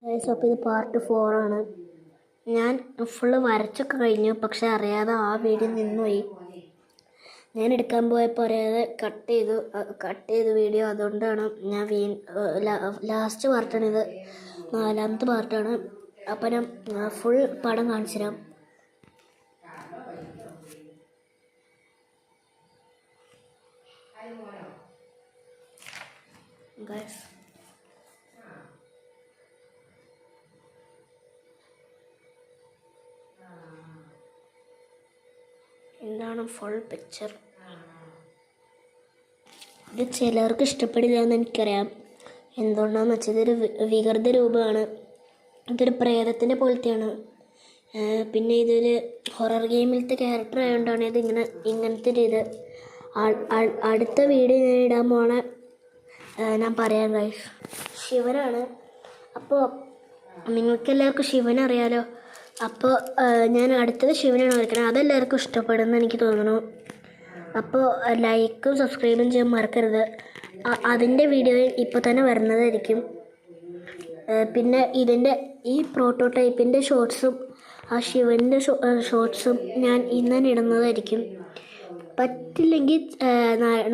അപ്പോൾ ഇത് പാർട്ട് 4 ആണ്. ഞാൻ ഫുള്ള് വരച്ചൊക്കെ കഴിഞ്ഞു, പക്ഷെ അറിയാതെ ആ വീഡിയോ നിന്നുപോയി. ഞാൻ എടുക്കാൻ പോയപ്പോൾ അറിയാതെ കട്ട് ചെയ്തു വീഡിയോ. അതുകൊണ്ടാണ് ഞാൻ ലാസ്റ്റ് പാർട്ടാണിത്, 4ാമത്തെ പാർട്ടാണ്. അപ്പം ഞാൻ ഫുൾ പടം കാണിച്ചു തരാം. ഗൈസ്, എന്താണ് ഫുൾ പിക്ചർ. ഇത് ചിലർക്ക് ഇഷ്ടപ്പെടില്ല എന്ന് എനിക്കറിയാം. എന്തുകൊണ്ടാണെന്ന് വെച്ചാൽ ഇതൊരു വികൃത രൂപമാണ്. ഇതൊരു പ്രേതത്തിൻ്റെ പോലത്തെയാണ്. പിന്നെ ഇതൊരു ഹൊറർ ഗെയിമിലത്തെ ക്യാരക്ടർ ആയതുകൊണ്ടാണ് ഇങ്ങനത്തെ ഒരു ഇത്. അടുത്ത വീഡിയോ ഞാൻ ഇടാൻ പോണ ഞാൻ പറയാം ഗൈസ്. ശിവനാണ്. അപ്പോൾ നിങ്ങൾക്കെല്ലാവർക്കും ശിവനെ അറിയാലോ. അപ്പോൾ ഞാൻ അടുത്തത് ശിവനാണ് വരയ്ക്കുന്നത്. അതെല്ലാവർക്കും ഇഷ്ടപ്പെടുമെന്ന് എനിക്ക് തോന്നുന്നു. അപ്പോൾ ലൈക്കും സബ്സ്ക്രൈബും ചെയ്യാൻ മറക്കരുത്. അതിൻ്റെ വീഡിയോ ഇപ്പോൾ തന്നെ വരുന്നതായിരിക്കും. പിന്നെ ഇതിൻ്റെ ഈ പ്രോട്ടോടൈപ്പിൻ്റെ ഷോർട്സും ആ ശിവൻ്റെ ഷോർട്സും ഞാൻ ഇന്ന് തന്നെ ഇടുന്നതായിരിക്കും. പറ്റില്ലെങ്കിൽ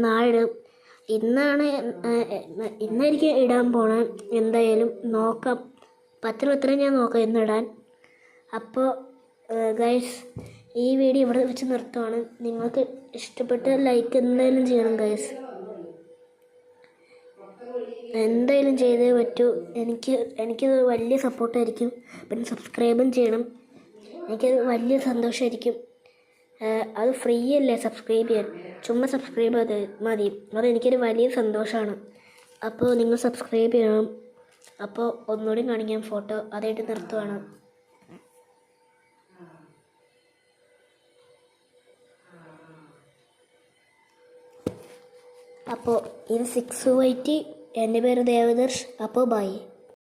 നാളെ ഇടും. ഇന്നായിരിക്കും ഇടാൻ പോണത്. എന്തായാലും നോക്കാം, പത്തിനത്രയും ഞാൻ നോക്കാം ഇന്നിടാൻ. അപ്പോൾ ഗൈസ്, ഈ വീഡിയോ ഇവിടെ വെച്ച് നിർത്തുവാണ്. നിങ്ങൾക്ക് ഇഷ്ടപ്പെട്ട ലൈക്ക് എന്തായാലും ചെയ്യണം ഗൈസ്, എന്തായാലും ചെയ്തേ പറ്റൂ. എനിക്കത് വലിയ സപ്പോർട്ടായിരിക്കും. പിന്നെ സബ്സ്ക്രൈബും ചെയ്യണം, എനിക്കത് വലിയ സന്തോഷമായിരിക്കും. അത് ഫ്രീ അല്ലേ സബ്സ്ക്രൈബ് ചെയ്യാൻ, ചുമ്മാ സബ്സ്ക്രൈബ് മതി. അതെനിക്കൊരു വലിയ സന്തോഷമാണ്. അപ്പോൾ നിങ്ങൾ സബ്സ്ക്രൈബ് ചെയ്യണം. അപ്പോൾ ഒന്നുകൂടി കാണിക്കാം ഫോട്ടോ. അതായിട്ട് നിർത്തുവാണ്. അപ്പോൾ ഇത് 6 വൈറ്റി. എൻ്റെ പേര് ദേവദർശ്. അപ്പോൾ ബൈ.